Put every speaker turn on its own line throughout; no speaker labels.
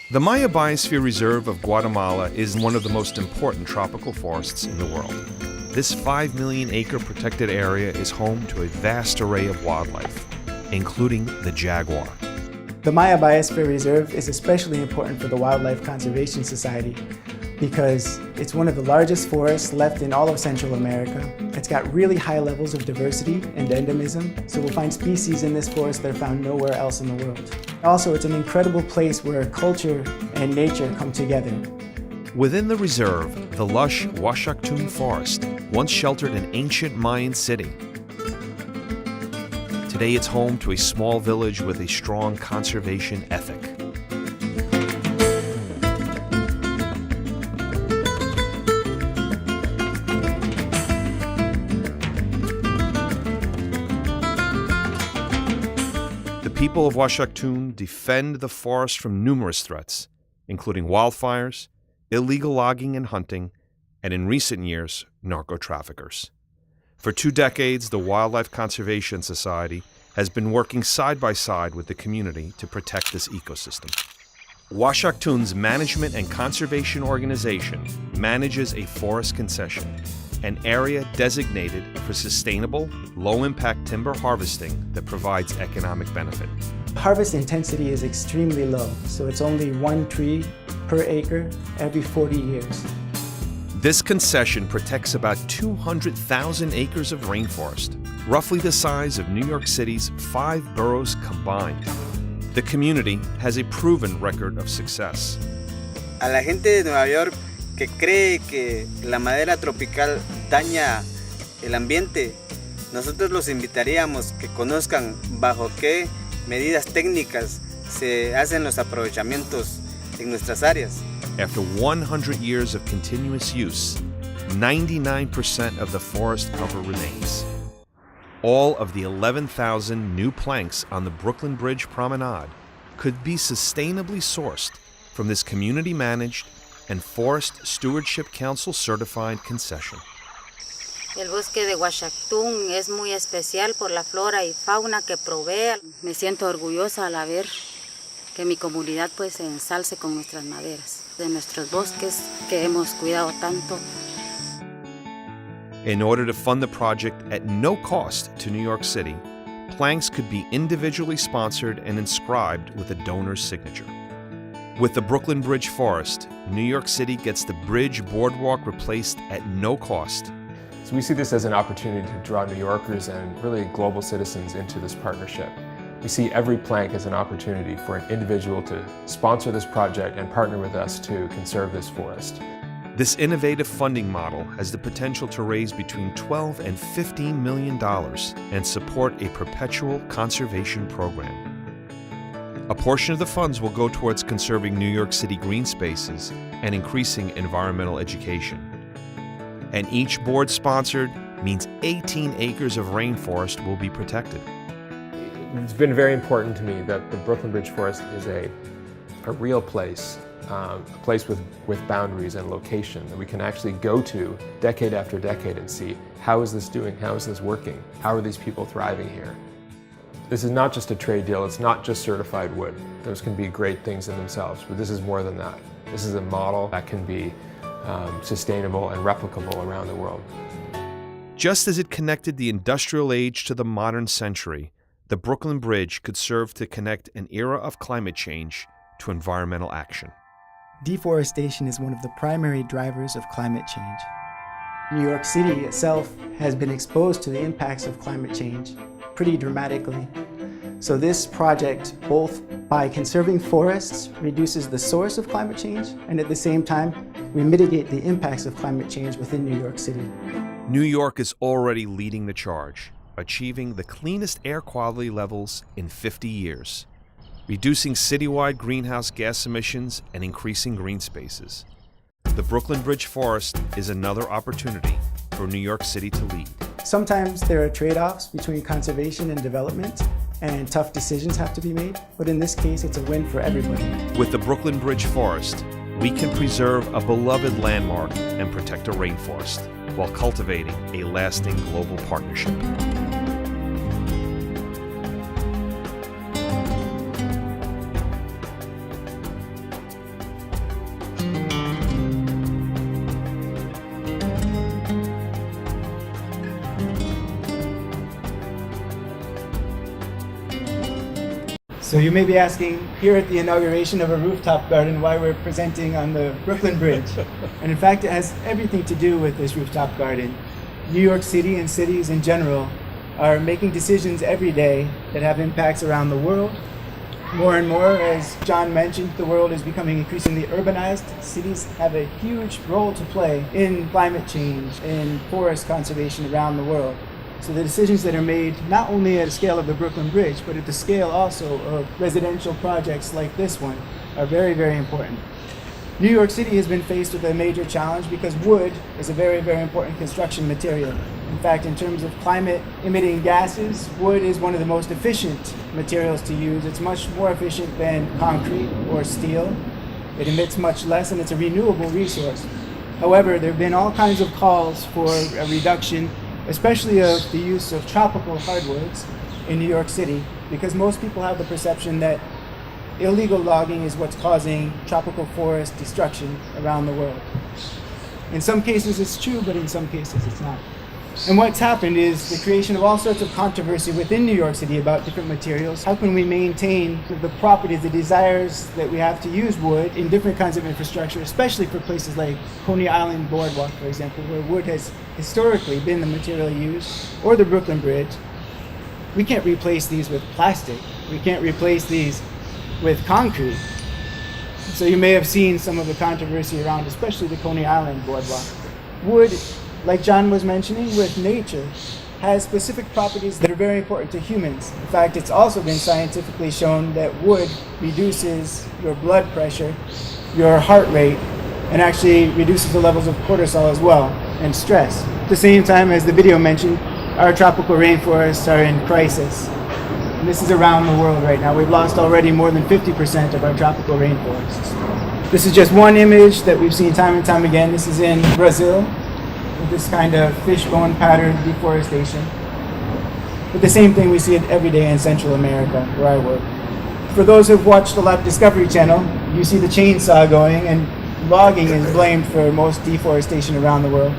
The Maya Biosphere Reserve of Guatemala is one of the most important tropical forests in the world. This 5 million acre protected area is home to a vast array of wildlife, including the jaguar.
The Maya Biosphere Reserve is especially important for the Wildlife Conservation Society because it's one of the largest forests left in all of Central America. It's got really high levels of diversity and endemism, so we'll find species in this forest that are found nowhere else in the world. Also, it's an incredible place where culture and nature come together.
Within the reserve, the lush Uaxactún forest once sheltered an ancient Mayan city. Today it's home to a small village with a strong conservation ethic. The people of Uaxactún defend the forest from numerous threats, including wildfires, illegal logging and hunting, and in recent years, narco-traffickers. For 2 decades, the Wildlife Conservation Society has been working side by side with the community to protect this ecosystem. Uaxactún's Management and Conservation Organization manages a forest concession, an area designated for sustainable, low-impact timber harvesting that provides economic benefit.
Harvest intensity is extremely low, so it's only 1 tree per acre every 40 years.
This concession protects about 200,000 acres of rainforest, roughly the size of New York City's 5 boroughs combined. The community has a proven record of success.
A la gente de Nueva York que cree que la madera tropical daña el ambiente, nosotros los invitaríamos que conozcan bajo qué medidas técnicas se hacen los aprovechamientos en nuestras áreas.
After 100 years of continuous use, 99% of the forest cover remains. All of the 11,000 new planks on the Brooklyn Bridge promenade could be sustainably sourced from this community-managed and Forest Stewardship Council certified concession.
El bosque de Uaxactún es muy especial por la flora y fauna que provee. Me siento orgullosa al ver que mi comunidad pues se ensalce con nuestras maderas, de nuestros bosques que hemos cuidado tanto.
In order to fund the project at no cost to New York City, planks could be individually sponsored and inscribed with a donor's signature. With the Brooklyn Bridge Forest, New York City gets the bridge boardwalk replaced at no cost.
So we see this as an opportunity to draw New Yorkers and really global citizens into this partnership. We see every plank as an opportunity for an individual to sponsor this project and partner with us to conserve this forest.
This innovative funding model has the potential to raise between $12 and $15 million and support a perpetual conservation program. A portion of the funds will go towards conserving New York City green spaces and increasing environmental education. And each board sponsored means 18 acres of rainforest will be protected.
It's been very important to me that the Brooklyn Bridge Forest is a real place, a place with boundaries and location that we can actually go to decade after decade and see how is this doing, how is this working, how are these people thriving here. This is not just a trade deal, it's not just certified wood. Those can be great things in themselves, but this is more than that. This is a model that can be sustainable and replicable around the world.
Just as it connected the industrial age to the modern century, the Brooklyn Bridge could serve to connect an era of climate change to environmental action.
Deforestation is one of the primary drivers of climate change. New York City itself has been exposed to the impacts of climate change pretty dramatically. So this project, both by conserving forests, reduces the source of climate change, and at the same time, we mitigate the impacts of climate change within New York City.
New York is already leading the charge, achieving the cleanest air quality levels in 50 years, reducing citywide greenhouse gas emissions and increasing green spaces. The Brooklyn Bridge Forest is another opportunity for New York City to lead.
Sometimes there are trade-offs between conservation and development, and tough decisions have to be made, but in this case, it's a win for everybody.
With the Brooklyn Bridge Forest, we can preserve a beloved landmark and protect a rainforest while cultivating a lasting global partnership.
So you may be asking here at the inauguration of a rooftop garden why we're presenting on the Brooklyn Bridge. And in fact, it has everything to do with this rooftop garden. New York City and cities in general are making decisions every day that have impacts around the world. More and more, as John mentioned, the world is becoming increasingly urbanized. Cities have a huge role to play in climate change and forest conservation around the world. So the decisions that are made, not only at a scale of the Brooklyn Bridge, but at the scale also of residential projects like this one, are very, very important. New York City has been faced with a major challenge because wood is a very, very important construction material. In fact, in terms of climate-emitting gases, wood is one of the most efficient materials to use. It's much more efficient than concrete or steel. It emits much less, and it's a renewable resource. However, there have been all kinds of calls for a reduction, especially of the use of tropical hardwoods in New York City, because most people have the perception that illegal logging is what's causing tropical forest destruction around the world. In some cases it's true, but in some cases it's not. And what's happened is the creation of all sorts of controversy within New York City about different materials. How can we maintain the properties, the desires that we have to use wood in different kinds of infrastructure, especially for places like Coney Island Boardwalk, for example, where wood has historically been the material used, or the Brooklyn Bridge. We can't replace these with plastic. We can't replace these with concrete. So you may have seen some of the controversy around, especially the Coney Island Boardwalk. Wood, like John was mentioning, with nature, has specific properties that are very important to humans. In fact, it's also been scientifically shown that wood reduces your blood pressure, your heart rate, and actually reduces the levels of cortisol as well, and stress. At the same time, as the video mentioned, our tropical rainforests are in crisis. And this is around the world right now. We've lost already more than 50% of our tropical rainforests. This is just one image that we've seen time and time again. This is in Brazil, with this kind of fishbone pattern deforestation. But the same thing we see it every day in Central America, where I work. For those who've watched a lot of Discovery Channel, you see the chainsaw going, and logging is blamed for most deforestation around the world.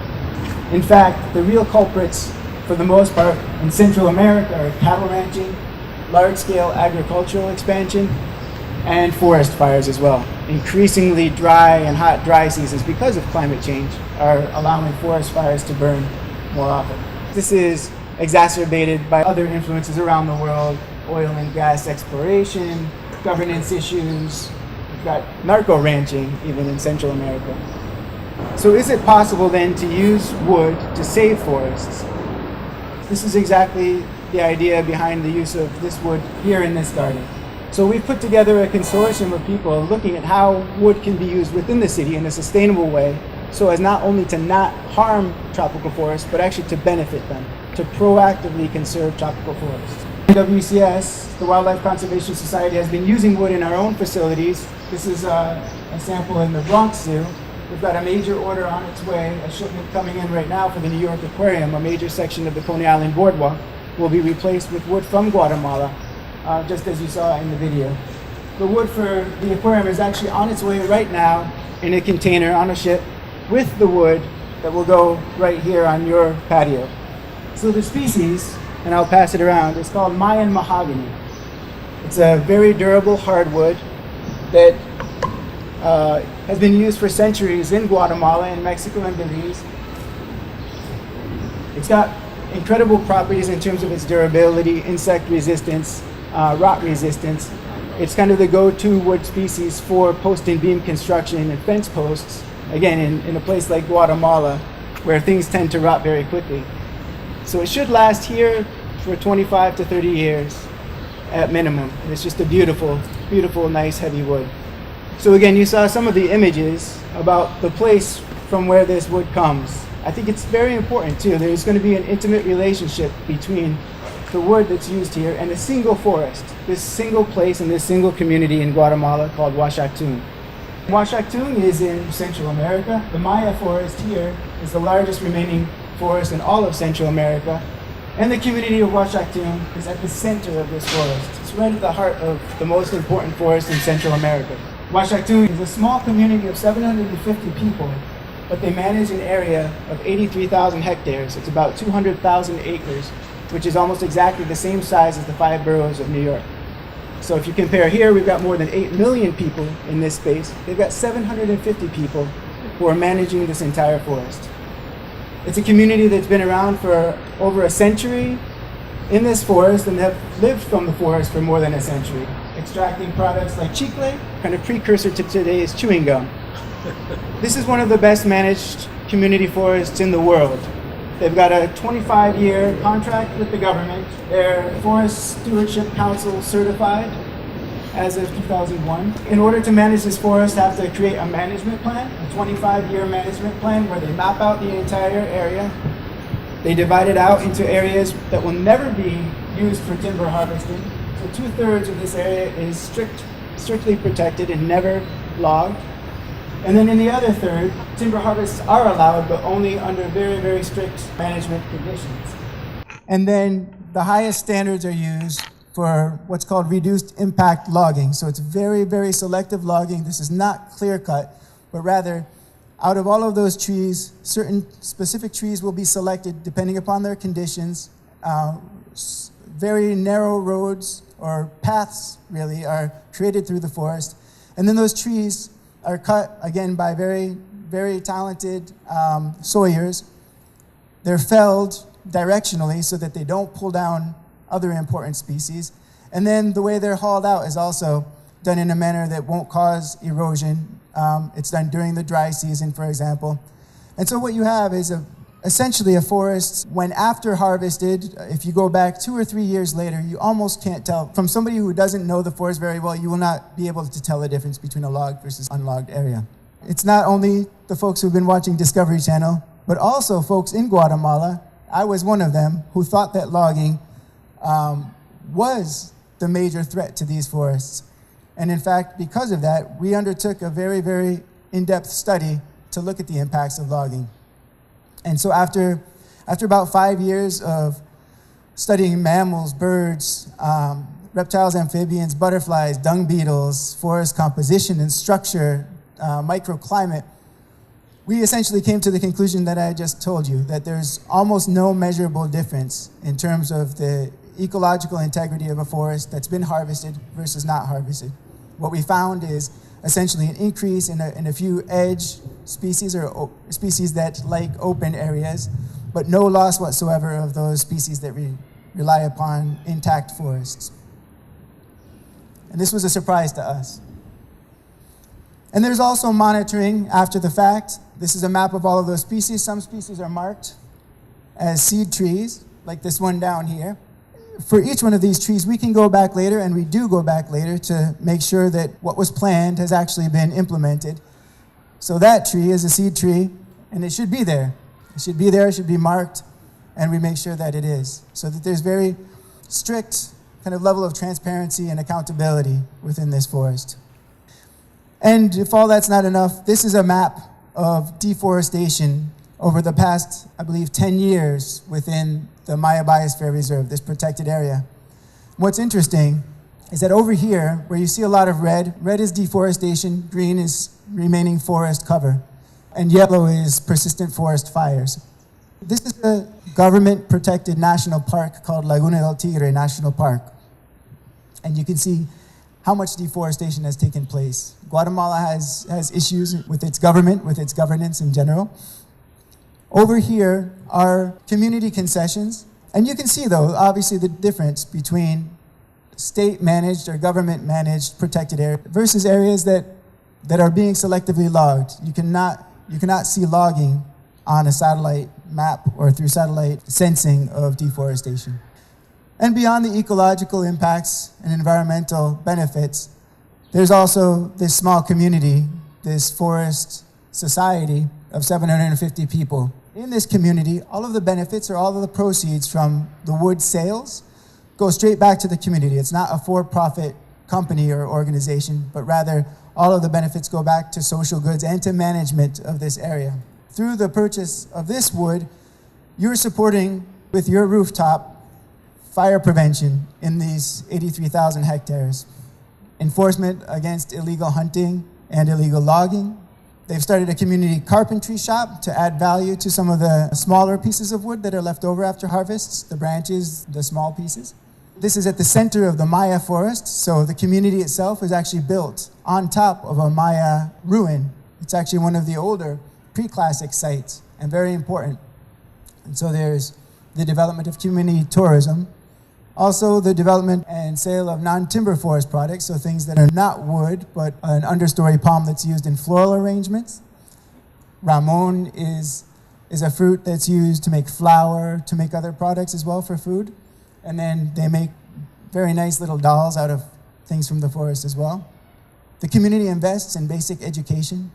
In fact, the real culprits, for the most part, in Central America are cattle ranching, large-scale agricultural expansion, and forest fires as well. Increasingly dry and hot dry seasons because of climate change are allowing forest fires to burn more often. This is exacerbated by other influences around the world, oil and gas exploration, governance issues. We've got narco ranching even in Central America. So is it possible then to use wood to save forests? This is exactly the idea behind the use of this wood here in this garden. So we've put together a consortium of people looking at how wood can be used within the city in a sustainable way, so as not only to not harm tropical forests, but actually to benefit them, to proactively conserve tropical forests. WCS, the Wildlife Conservation Society, has been using wood in our own facilities. This is a sample in the Bronx Zoo. We've got a major order on its way, a shipment coming in right now for the New York Aquarium. A major section of the Coney Island Boardwalk will be replaced with wood from Guatemala, just as you saw in the video. The wood for the aquarium is actually on its way right now in a container on a ship with the wood that will go right here on your patio. So the species, and I'll pass it around, is called Mayan mahogany. It's a very durable hardwood that has been used for centuries in Guatemala and Mexico and Belize. It's got incredible properties in terms of its durability, insect resistance, rot resistance. It's kind of the go-to wood species for post and beam construction and fence posts, again in a place like Guatemala where things tend to rot very quickly. So it should last here for 25 to 30 years at minimum. And it's just a beautiful, beautiful, nice heavy wood. So again, you saw some of the images about the place from where this wood comes. I think it's very important too. There's going to be an intimate relationship between the wood that's used here and a single forest, this single place and this single community in Guatemala called Uaxactún. Uaxactún is in Central America. The Maya forest here is the largest remaining forest in all of Central America. And the community of Uaxactún is at the center of this forest. It's right at the heart of the most important forest in Central America. Uaxactún is a small community of 750 people, but they manage an area of 83,000 hectares. It's about 200,000 acres, which is almost exactly the same size as the 5 boroughs of New York. So if you compare here, we've got more than 8 million people in this space. They've got 750 people who are managing this entire forest. It's a community that's been around for over a century in this forest and have lived from the forest for more than a century, extracting products like chicle, kind of precursor to today's chewing gum. This is one of the best managed community forests in the world. They've got a 25-year contract with the government. They're Forest Stewardship Council certified as of 2001. In order to manage this forest, they have to create a management plan, a 25-year management plan where they map out the entire area. They divide it out into areas that will never be used for timber harvesting. So 2/3 of this area is strictly protected and never logged. And then in the other third, timber harvests are allowed, but only under very, very strict management conditions. And then the highest standards are used for what's called reduced impact logging. So it's very, very selective logging. This is not clear cut, but rather out of all of those trees, certain specific trees will be selected depending upon their conditions. Very narrow roads or paths really are created through the forest. And then those trees are cut, again, by very, very talented sawyers. They're felled directionally so that they don't pull down other important species. And then the way they're hauled out is also done in a manner that won't cause erosion. It's done during the dry season, for example. And so what you have is essentially a forest when after harvested, if you go back 2 or 3 years later, you almost can't tell. From somebody who doesn't know the forest very well, you will not be able to tell the difference between a logged versus unlogged area. It's not only the folks who've been watching Discovery Channel, but also folks in Guatemala. I was one of them who thought that logging was the major threat to these forests. And in fact, because of that, we undertook a very, very in-depth study to look at the impacts of logging. And so after about 5 years of studying mammals, birds, reptiles, amphibians, butterflies, dung beetles, forest composition and structure, microclimate, we essentially came to the conclusion that I just told you, that there's almost no measurable difference in terms of the ecological integrity of a forest that's been harvested versus not harvested. What we found is essentially an increase in a few edge species or species that like open areas, but no loss whatsoever of those species that rely upon intact forests. And this was a surprise to us. And there's also monitoring after the fact. This is a map of all of those species. Some species are marked as seed trees, like this one down here. For each one of these trees, we can go back later, and we do go back later to make sure that what was planned has actually been implemented. So that tree is a seed tree, and it should be there. It should be there, it should be marked, and we make sure that it is. So that there's very strict kind of level of transparency and accountability within this forest. And if all that's not enough, this is a map of deforestation over the past, I believe, 10 years within the Maya Biosphere Reserve, this protected area. What's interesting is that over here, where you see a lot of red is deforestation, green is remaining forest cover, and yellow is persistent forest fires. This is a government-protected national park called Laguna del Tigre National Park. And you can see how much deforestation has taken place. Guatemala has issues with its government, with its governance in general. Over here are community concessions. And you can see, though, obviously the difference between state-managed or government-managed protected areas versus areas that are being selectively logged. You cannot see logging on a satellite map or through satellite sensing of deforestation. And beyond the ecological impacts and environmental benefits, there's also this small community, this forest society of 750 people. In this community, all of the benefits or all of the proceeds from the wood sales go straight back to the community. It's not a for-profit company or organization, but rather all of the benefits go back to social goods and to management of this area. Through the purchase of this wood, you're supporting with your rooftop fire prevention in these 83,000 hectares, enforcement against illegal hunting and illegal logging. They've started a community carpentry shop to add value to some of the smaller pieces of wood that are left over after harvests, the branches, the small pieces. This is at the center of the Maya forest, so the community itself is actually built on top of a Maya ruin. It's actually one of the older pre-classic sites and very important. And so there's the development of community tourism, also the development and sale of non-timber forest products, so things that are not wood, but an understory palm that's used in floral arrangements. Ramon is a fruit that's used to make flour, to make other products as well for food. And then they make very nice little dolls out of things from the forest as well. The community invests in basic education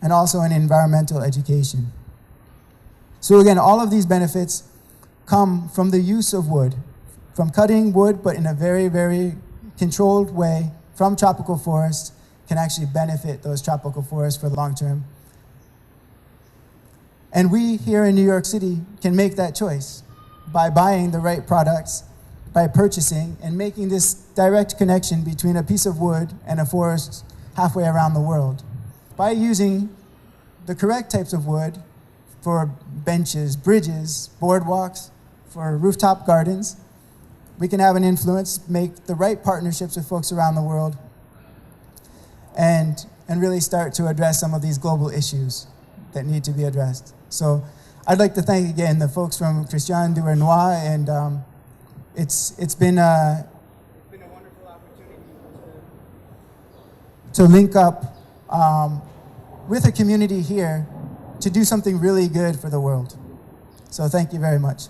and also in environmental education. So again, all of these benefits come from the use of wood, from cutting wood, but in a very, very controlled way from tropical forests can actually benefit those tropical forests for the long term. And we here in New York City can make that choice by buying the right products, by purchasing and making this direct connection between a piece of wood and a forest halfway around the world. By using the correct types of wood for benches, bridges, boardwalks, for rooftop gardens, we can have an influence, make the right partnerships with folks around the world, and really start to address some of these global issues that need to be addressed. So I'd like to thank again the folks from Christian Duvernois, and it's been a wonderful opportunity to link up with a community here to do something really good for the world. So thank you very much.